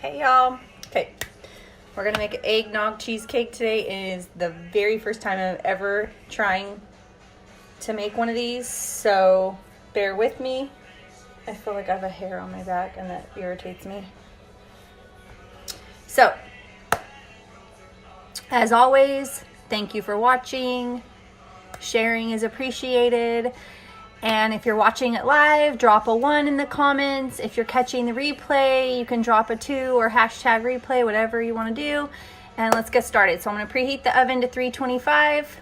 Hey y'all. Okay, we're gonna make an eggnog cheesecake today. It is the very first time I'm ever trying to make one of these, so bear with me. I feel like I have a hair on my back and that irritates me. So, as always, thank you for watching. Sharing is appreciated. And if you're watching it live, drop a 1 in the comments. If you're catching the replay, you can drop a 2 or hashtag replay, whatever you want to do. And let's get started. So I'm going to preheat the oven to 325.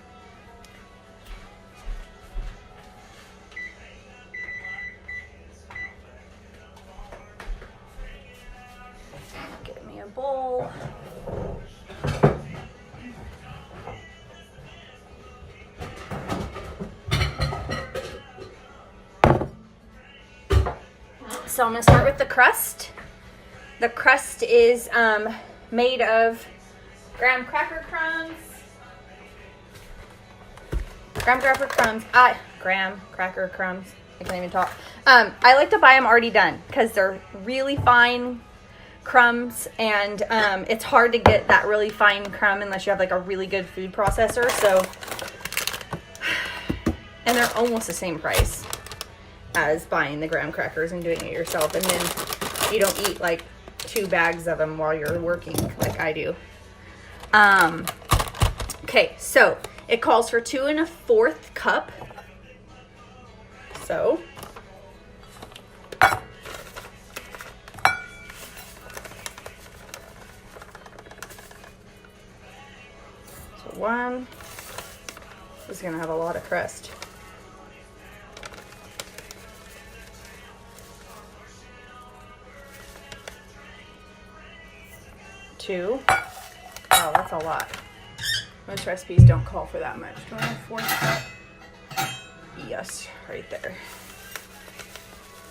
Get me a bowl. So I'm going to start with the crust. The crust is made of graham cracker crumbs. Graham cracker crumbs. I can't even talk. I like to buy them already done because they're really fine crumbs, and it's hard to get that really fine crumb unless you have like a really good food processor. So, and they're almost the same price as buying the graham crackers and doing it yourself, and then you don't eat like 2 bags of them while you're working like I do. Okay, so it calls for 2 1/4 cup. So one is gonna have a lot of crust. 2. Oh, that's a lot. Most recipes don't call for that much. 1/4 cup. Yes, right there.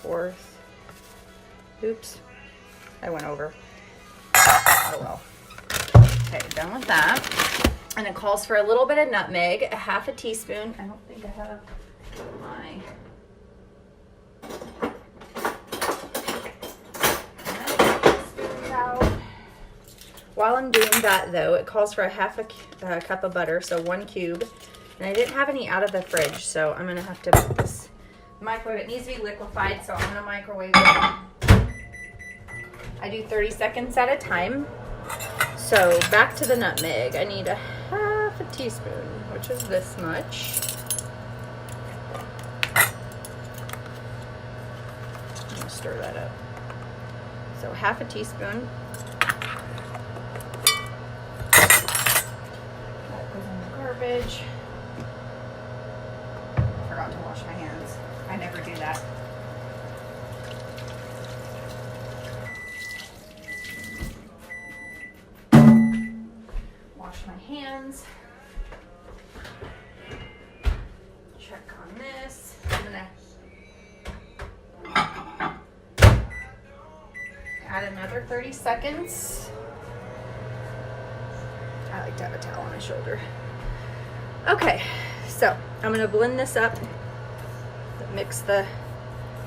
1/4. Oops. I went over. Oh well. Okay, done with that. And it calls for a little bit of nutmeg, a 1/2 teaspoon. I don't think I have my... While I'm doing that though, it calls for a 1/2 cup of butter, so 1 cube. And I didn't have any out of the fridge, so I'm gonna have to put this microwave. It needs to be liquefied, so I'm gonna microwave it. I do 30 seconds at a time. So back to the nutmeg. I need a 1/2 teaspoon, which is this much. I'm gonna stir that up. So 1/2 teaspoon. Garbage. Forgot to wash my hands. I never do that. Wash my hands. Check on this. I'm gonna add another 30 seconds. I like to have a towel on my shoulder. Okay, so I'm going to blend this up, mix the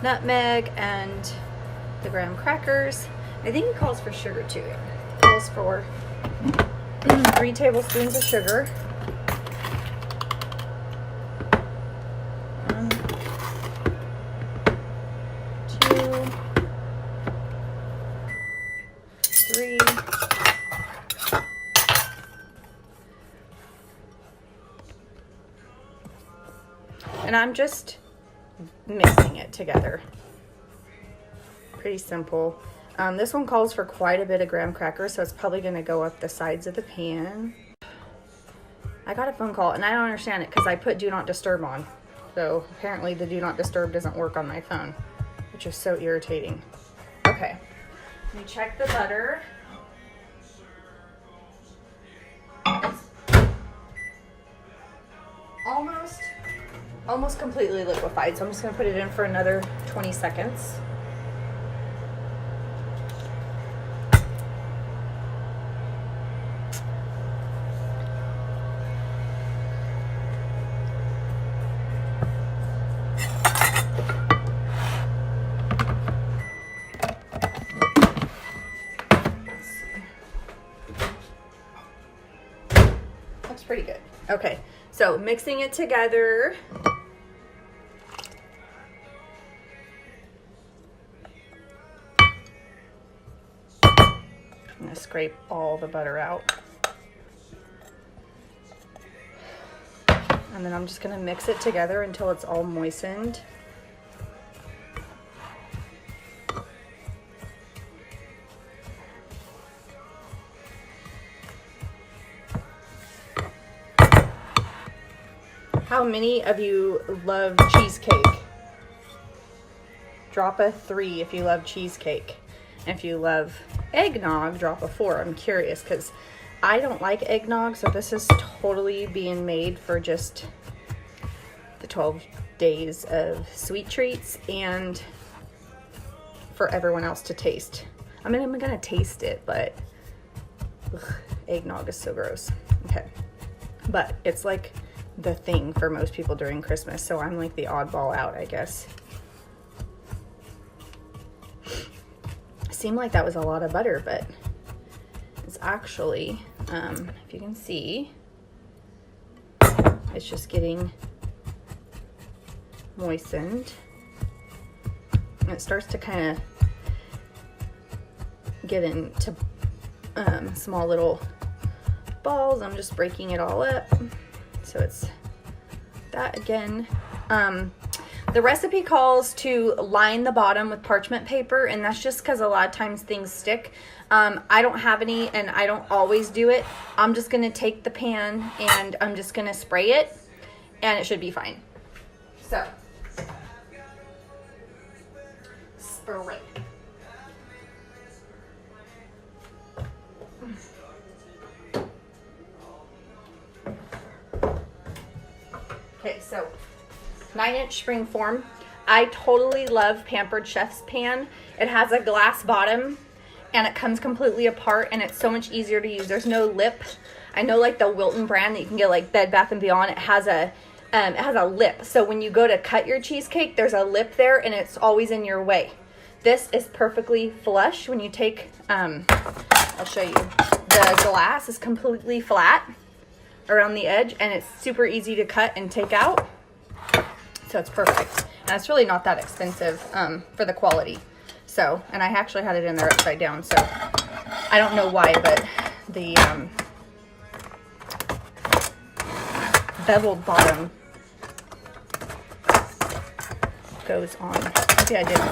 nutmeg and the graham crackers. I think it calls for sugar too. It calls for 3 tablespoons of sugar. 1, 2, 3. And I'm just mixing it together. Pretty simple. This one calls for quite a bit of graham crackers, so it's probably going to go up the sides of the pan. I got a phone call, and I don't understand it because I put Do Not Disturb on. So apparently the Do Not Disturb doesn't work on my phone, which is so irritating. Okay, let me check the butter. It's almost completely liquefied, so I'm just going to put it in for another 20 seconds. pretty good. Okay, so mixing it together. I'm gonna scrape all the butter out. And then I'm just gonna mix it together until it's all moistened. How many of you love cheesecake? Drop a 3 if you love cheesecake. If you love eggnog, drop a 4. I'm curious because I don't like eggnog, so this is totally being made for just the 12 days of sweet treats and for everyone else to taste. I mean, I'm gonna taste it, but ugh, eggnog is so gross. Okay, but it's like the thing for most people during Christmas, so I'm like the oddball out, I guess. Seemed like that was a lot of butter, but it's actually, if you can see, it's just getting moistened. And it starts to kind of get into small little balls. I'm just breaking it all up. So it's that again. The recipe calls to line the bottom with parchment paper, and that's just because a lot of times things stick. I don't have any, and I don't always do it. I'm just going to take the pan, and I'm just going to spray it, and it should be fine. So, spray. Okay, so 9-inch spring form. I totally love Pampered Chef's pan. It has a glass bottom and it comes completely apart and it's so much easier to use. There's no lip. I know like the Wilton brand that you can get like Bed Bath & Beyond, it has a lip. So when you go to cut your cheesecake, there's a lip there and it's always in your way. This is perfectly flush. When you take, I'll show you. The glass is completely flat around the edge and it's super easy to cut and take out. So it's perfect. And it's really not that expensive for the quality. So, and I actually had it in there upside down, so I don't know why, but the beveled bottom goes on. Maybe I didn't.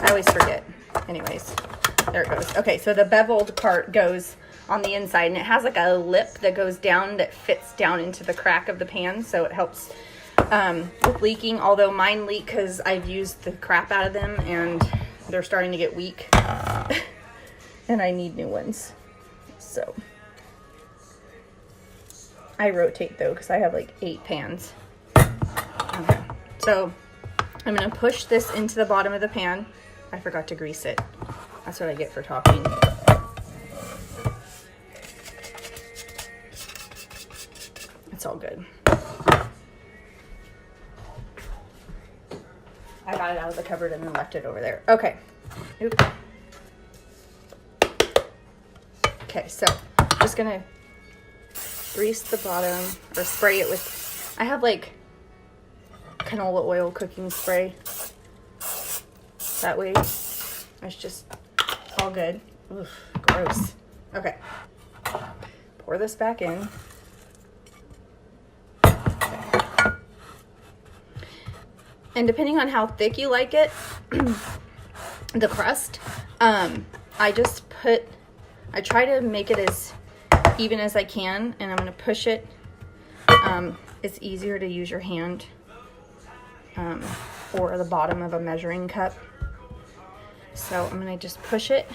I always forget. Anyways, there it goes. Okay, so the beveled part goes on the inside, and it has like a lip that goes down that fits down into the crack of the pan, so it helps with leaking, although mine leak because I've used the crap out of them and they're starting to get weak and I need new ones. So I rotate though because I have like 8 pans. Okay, so I'm going to push this into the bottom of the pan. I forgot to grease it. That's what I get for talking. It's all good. I got it out of the cupboard and then left it over there. Okay. Oop. Okay, so just gonna grease the bottom or spray it with, I have like canola oil cooking spray. That way it's just all good. Oof, gross. Okay. Pour this back in. And depending on how thick you like it, the crust, I try to make it as even as I can, and I'm going to push it. It's easier to use your hand or the bottom of a measuring cup. So I'm going to just push it.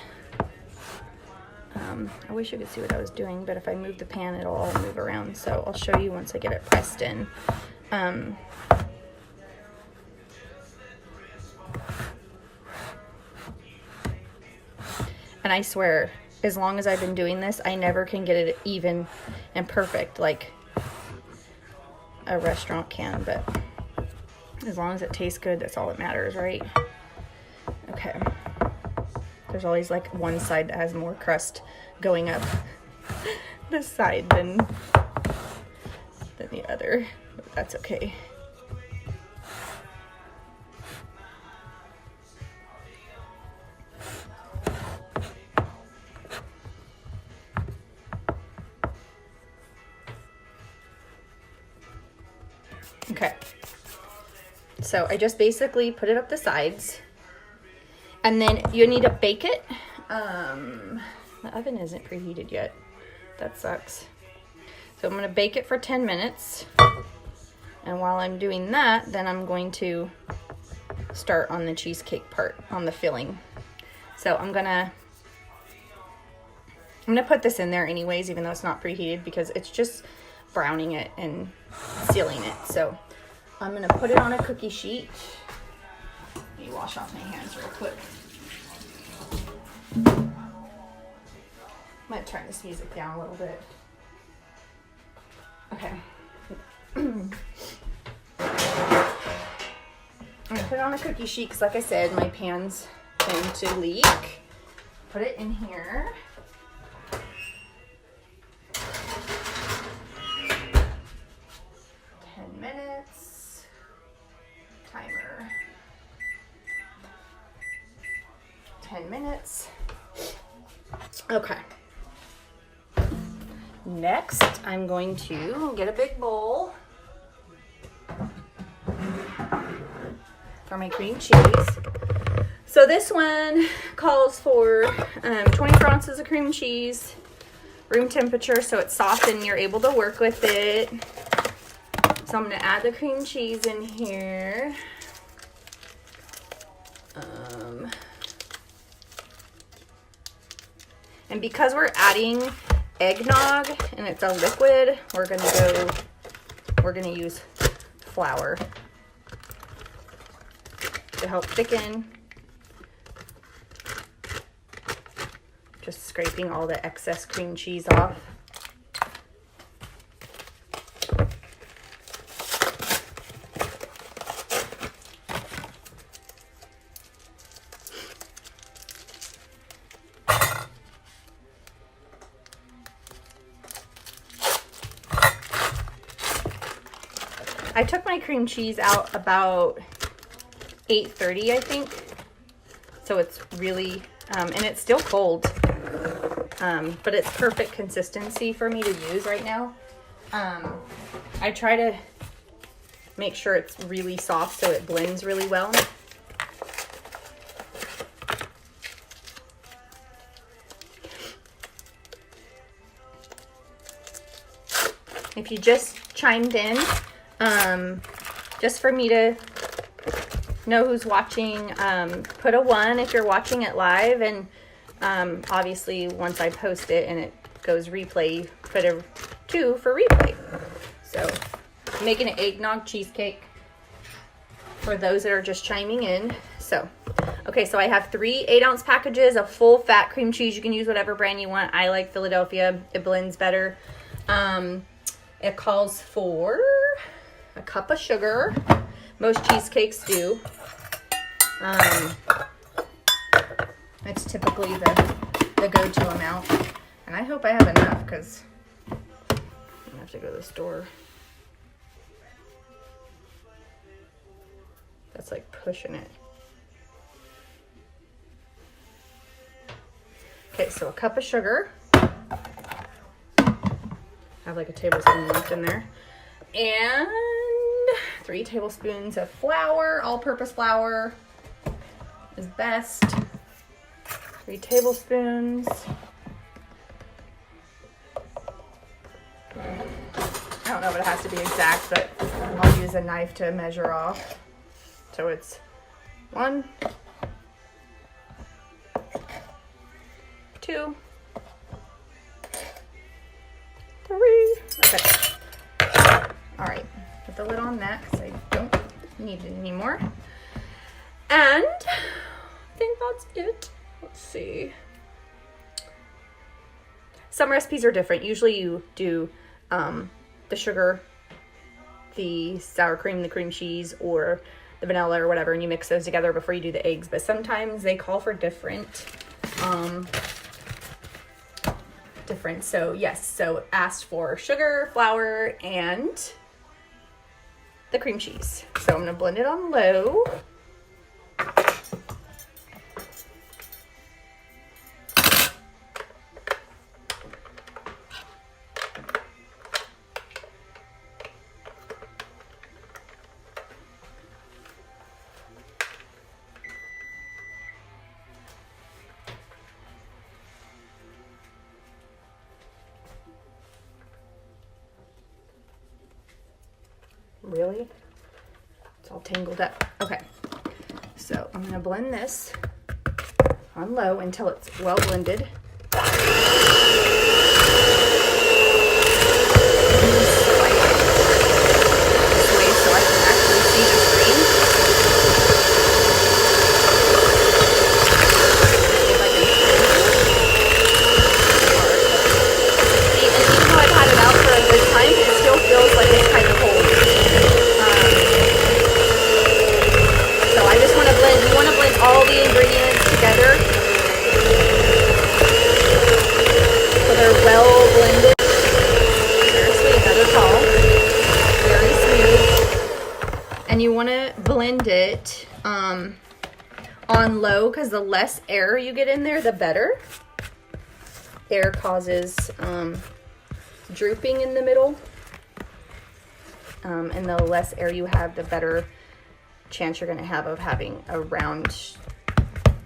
I wish you could see what I was doing, but if I move the pan, it'll all move around. So I'll show you once I get it pressed in. And I swear, as long as I've been doing this, I never can get it even and perfect like a restaurant can, but as long as it tastes good, that's all that matters, right? Okay. There's always like one side that has more crust going up this side than the other, but that's okay. Okay, so I just basically put it up the sides, and then you need to bake it. The oven isn't preheated yet. That sucks. So I'm gonna bake it for 10 minutes. And while I'm doing that, then I'm going to start on the cheesecake part, on the filling. So I'm gonna put this in there anyways, even though it's not preheated, because it's just browning it and sealing it. So I'm gonna put it on a cookie sheet. Let me wash off my hands real quick. I might turn this music down a little bit. Okay. I'm gonna put it on a cookie sheet because, like I said, my pans tend to leak. Put it in here. Timer. 10 minutes. Okay. Next, I'm going to get a big bowl for my cream cheese. So this one calls for 24 ounces of cream cheese, room temperature, so it's soft and you're able to work with it. So I'm going to add the cream cheese in here. And because we're adding eggnog and it's a liquid, we're gonna use flour to help thicken. Just scraping all the excess cream cheese off. I took my cream cheese out about 8:30, I think. So it's really, and it's still cold, but it's perfect consistency for me to use right now. I try to make sure it's really soft so it blends really well. If you just chimed in, just for me to know who's watching, put a 1 if you're watching it live, and obviously once I post it and it goes replay, put a 2 for replay. So I'm making an eggnog cheesecake for those that are just chiming in. So okay, so I have 3 8-ounce packages of full fat cream cheese. You can use whatever brand you want. I like Philadelphia, it blends better. It calls for a cup of sugar. Most cheesecakes do. It's typically the go-to amount. And I hope I have enough because I'm gonna have to go to the store. That's like pushing it. Okay, so a cup of sugar. I have like a tablespoon left in there. And 3 tablespoons of flour, all-purpose flour is best. 3 tablespoons. I don't know if it has to be exact, but I'll use a knife to measure off. So it's 1, 2, 3. Okay. All right. Put the lid on that because I don't need it anymore. And I think that's it. Let's see. Some recipes are different. Usually you do the sugar, the sour cream, the cream cheese, or the vanilla or whatever, and you mix those together before you do the eggs. But sometimes they call for different difference. So yes, so asked for sugar, flour, and the cream cheese. So I'm gonna blend it on low. Really? It's all tangled up. Okay, so I'm gonna blend this on low until it's well blended. All the ingredients together so they're well blended. Seriously, another call. Very smooth. And you want to blend it on low because the less air you get in there, the better. Air causes drooping in the middle. And the less air you have, the better chance you're going to have of having a round,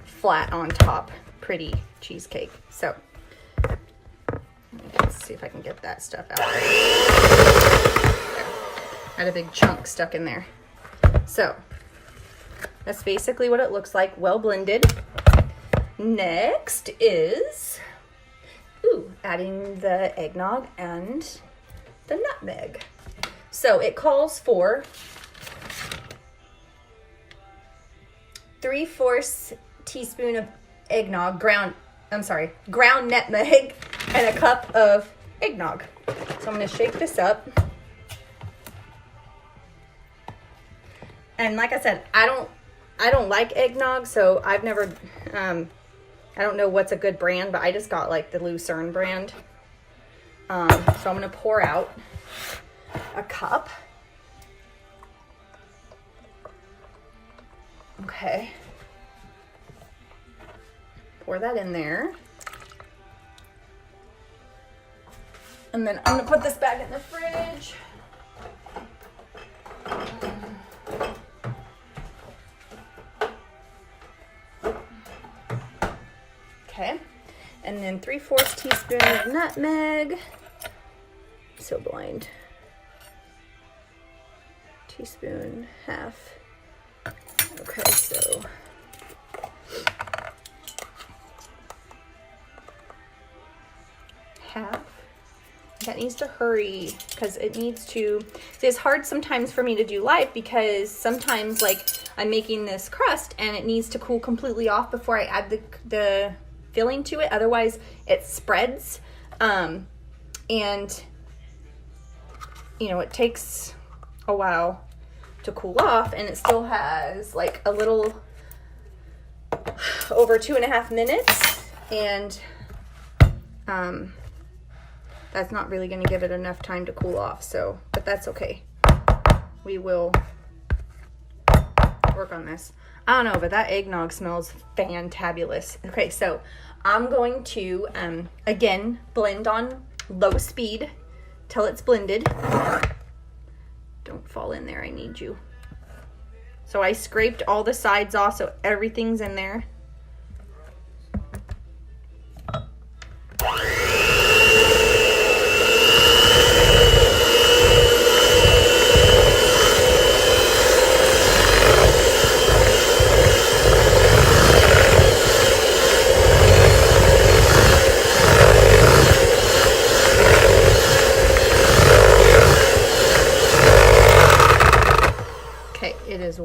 flat on top, pretty cheesecake. So let's see if I can get that stuff out. There. Had a big chunk stuck in there. So that's basically what it looks like, well blended. Next is adding the eggnog and the nutmeg. So it calls for 3/4 teaspoon of eggnog, ground nutmeg, and a cup of eggnog. So I'm going to shake this up. And like I said, I don't like eggnog, so I've never, I don't know what's a good brand, but I just got like the Lucerne brand. So I'm going to pour out a cup. Okay. Pour that in there. And then I'm gonna put this back in the fridge. Okay. And then 3/4 teaspoon of nutmeg. So blind. Teaspoon, half. Okay, so half. That needs to hurry because it needs to. It's hard sometimes for me to do live because sometimes like I'm making this crust and it needs to cool completely off before I add the filling to it. Otherwise it spreads. And you know, it takes a while to cool off and it still has like a little over 2.5 minutes, and that's not really going to give it enough time to cool off, so but that's okay. We will work on this. I don't know, but that eggnog smells fantabulous. Okay, so I'm going to again blend on low speed till it's blended. Don't fall in there, I need you. So I scraped all the sides off so everything's in there.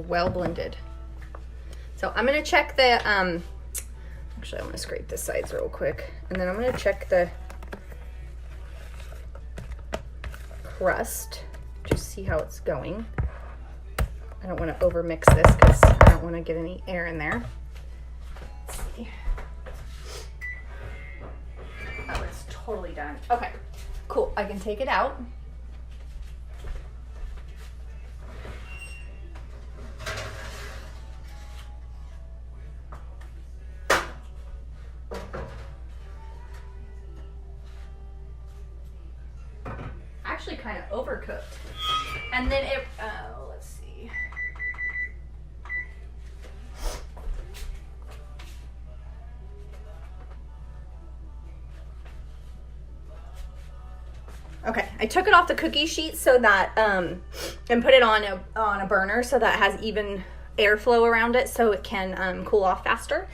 Well blended. So I'm going to check the actually I'm going to scrape the sides real quick, and then I'm going to check the crust, just see how it's going. I don't want to over mix this because I don't want to get any air in there. Let's see. Oh, it's totally done. Okay, cool. I can take it out. Actually kind of overcooked. And then it, let's see. Okay, I took it off the cookie sheet so that, and put it on a burner so that it has even airflow around it so it can cool off faster.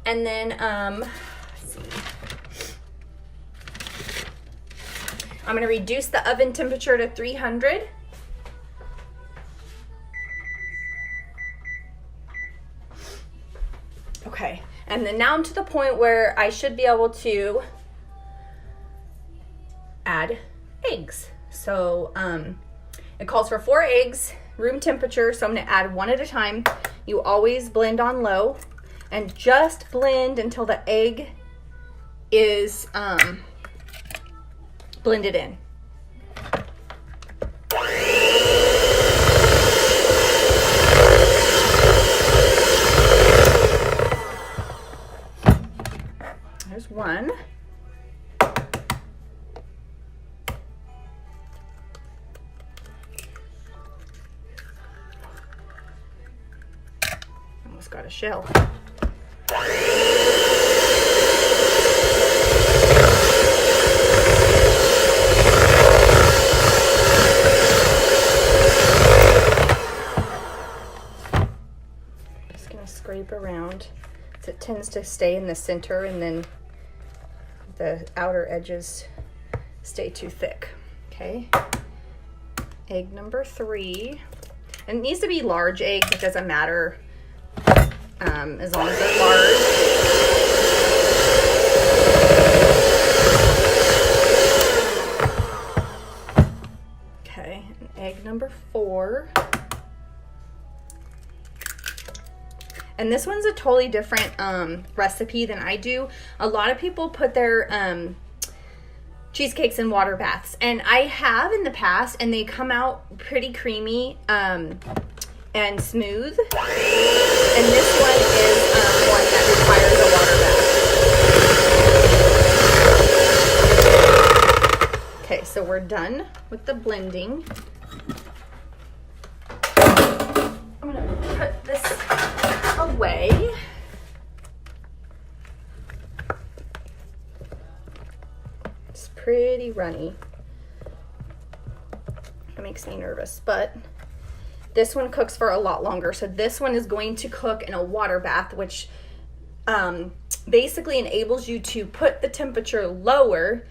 And then, let's see. I'm going to reduce the oven temperature to 300. Okay, and then now I'm to the point where I should be able to add eggs. So it calls for 4 eggs, room temperature, so I'm going to add 1 at a time. You always blend on low and just blend until the egg is blended in. There's 1. Almost got a shell. Just gonna scrape around. It tends to stay in the center and then the outer edges stay too thick. Okay, egg number 3, and it needs to be large eggs. It doesn't matter as long as they're large. Okay, and egg number 4. And this one's a totally different recipe than I do. A lot of people put their cheesecakes in water baths. And I have in the past, and they come out pretty creamy and smooth. And this one is one that requires a water bath. Okay, so we're done with the blending. I'm gonna put this away. It's pretty runny. It makes me nervous, but this one cooks for a lot longer. So this one is going to cook in a water bath, which basically enables you to put the temperature lower.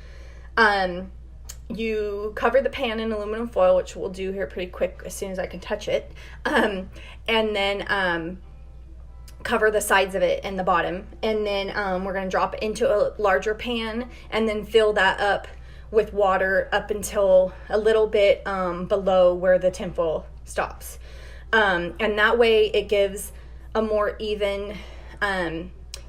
You cover the pan in aluminum foil, which we'll do here pretty quick as soon as I can touch it. And then cover the sides of it and the bottom. And then we're going to drop it into a larger pan and then fill that up with water up until a little bit below where the temple stops. And that way it gives a more even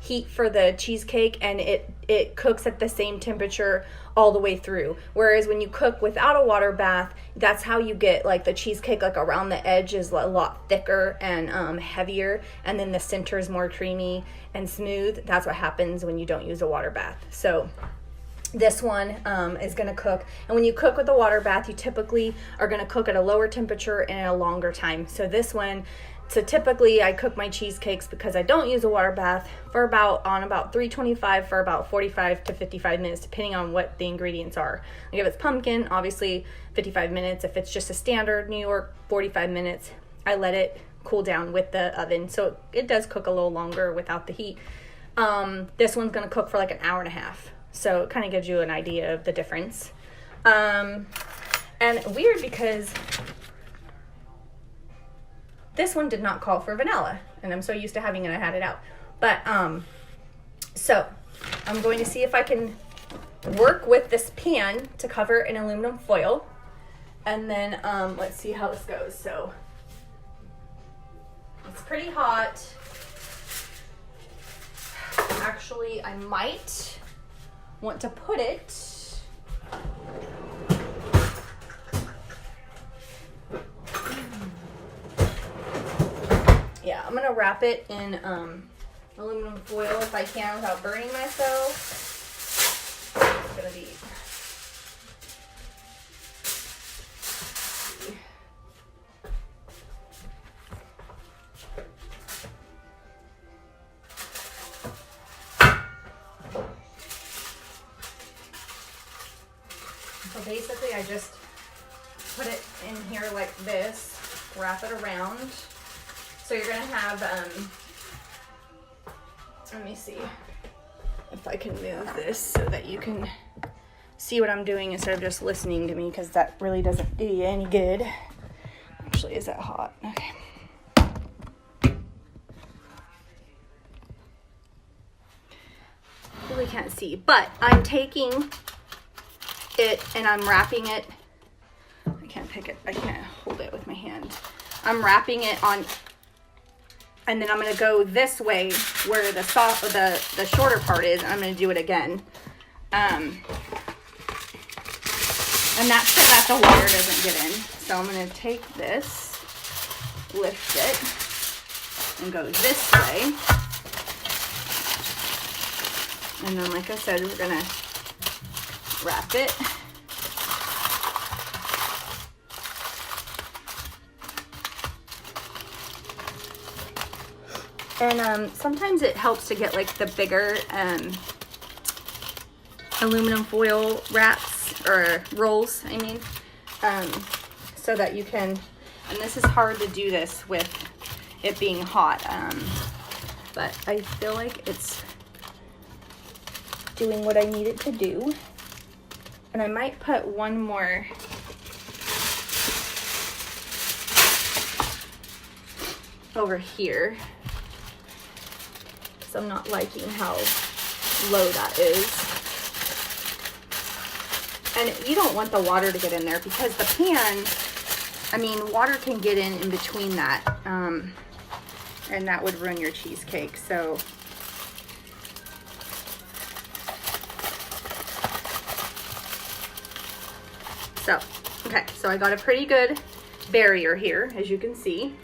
heat for the cheesecake, and it cooks at the same temperature all the way through. Whereas when you cook without a water bath, that's how you get like the cheesecake, like around the edge is a lot thicker and heavier, and then the center is more creamy and smooth. That's what happens when you don't use a water bath. So this one is going to cook, and when you cook with a water bath, you typically are going to cook at a lower temperature and a longer time. So this one, so typically I cook my cheesecakes, because I don't use a water bath, for about 325 for about 45 to 55 minutes, depending on what the ingredients are. Like if it's pumpkin, obviously 55 minutes. If it's just a standard New York, 45 minutes. I let it cool down with the oven, so it does cook a little longer without the heat. This one's going to cook for like an hour and a half. So it kind of gives you an idea of the difference. And weird, because this one did not call for vanilla, and I'm so used to having it, I had it out. But so I'm going to see if I can work with this pan to cover in aluminum foil, and then let's see how this goes. So it's pretty hot. Actually, I might want to put it I'm gonna wrap it in aluminum foil if I can without burning myself. It's gonna be so basically I just put it in here like this, wrap it around. So you're gonna have, let me see if I can move this so that you can see what I'm doing instead of just listening to me, because that really doesn't do you any good. Actually, is that hot? Okay. Really can't see, but I'm taking it and I'm wrapping it. I can't pick it, I can't hold it with my hand. I'm wrapping it on, and then I'm gonna go this way where the shorter part is, and I'm gonna do it again. And that's so that the water doesn't get in. So I'm gonna take this, lift it, and go this way. And then, like I said, we're gonna wrap it. And sometimes it helps to get like the bigger aluminum foil wraps or rolls, I mean, so that you can, and this is hard to do this with it being hot, but I feel like it's doing what I need it to do. And I might put one more over here, because I'm not liking how low that is. And you don't want the water to get in there, because the pan, I mean, water can get in between that, and that would ruin your cheesecake. So okay, so I got a pretty good barrier here, as you can see.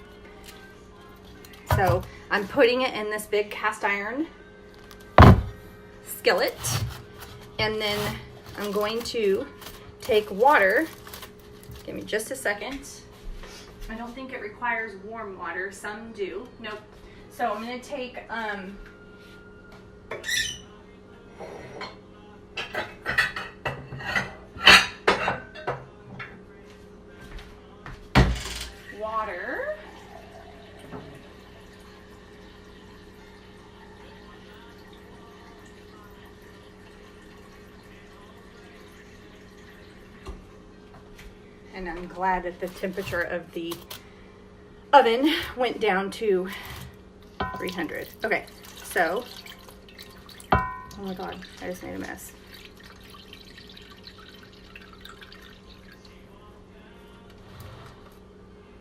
So I'm putting it in this big cast iron skillet, and then I'm going to take water. Give me just a second. I don't think it requires warm water. Some do. Nope. So I'm going to take water. And I'm glad that the temperature of the oven went down to 300. Okay, so, oh my God, I just made a mess.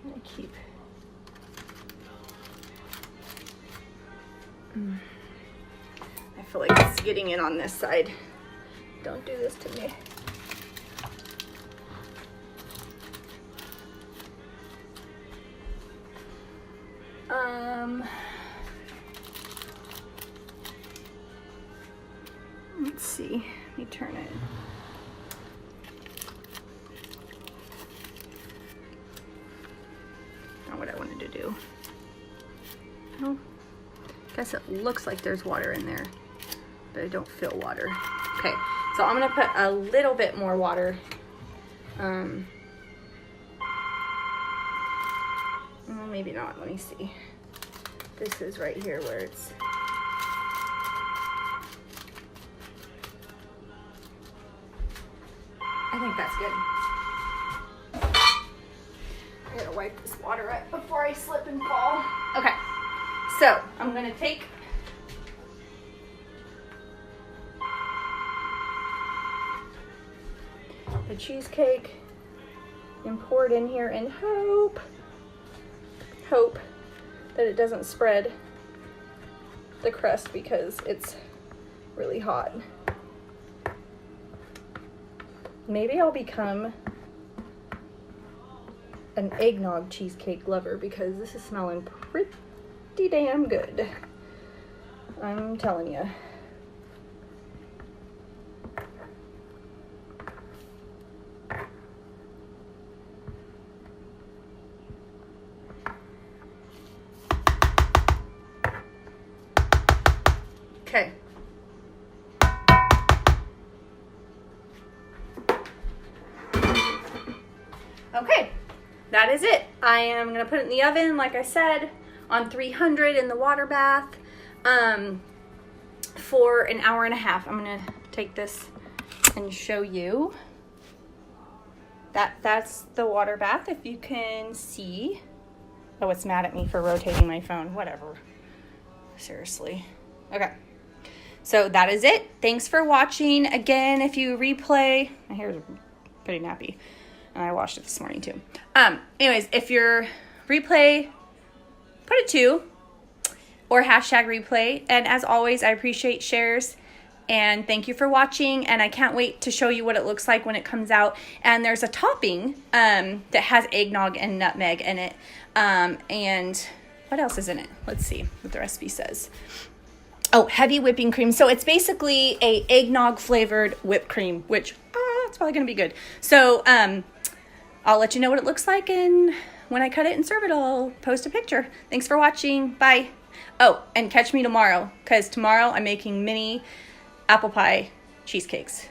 I'm gonna keep, I feel like it's getting in on this side. Don't do this to me. Let's see, let me turn it. Not what I wanted to do. Well, I guess it looks like there's water in there, but I don't feel water. Okay, so I'm gonna put a little bit more water. Well, maybe not, let me see. This is right here where it's, I think that's good. I gotta wipe this water up before I slip and fall. Okay, so I'm gonna take the cheesecake and pour it in here and hope that it doesn't spread the crust, because it's really hot. Maybe I'll become an eggnog cheesecake lover, because this is smelling pretty damn good. I'm telling you. Okay. Okay, that is it. I am gonna put it in the oven, like I said, on 300 in the water bath for an hour and a half. I'm gonna take this and show you. That's the water bath, if you can see. Oh, it's mad at me for rotating my phone. Whatever. Seriously. Okay. So that is it. Thanks for watching. Again, if you replay, my hair is pretty nappy. And I washed it this morning too. Anyways, if you're replay, put a 2 or hashtag replay. And as always, I appreciate shares. And thank you for watching. And I can't wait to show you what it looks like when it comes out. And there's a topping that has eggnog and nutmeg in it. And what else is in it? Let's see what the recipe says. Oh, heavy whipping cream. So it's basically a eggnog flavored whipped cream, which it's probably going to be good. So I'll let you know what it looks like, and when I cut it and serve it, I'll post a picture. Thanks for watching. Bye. Oh, and catch me tomorrow, because tomorrow I'm making mini apple pie cheesecakes.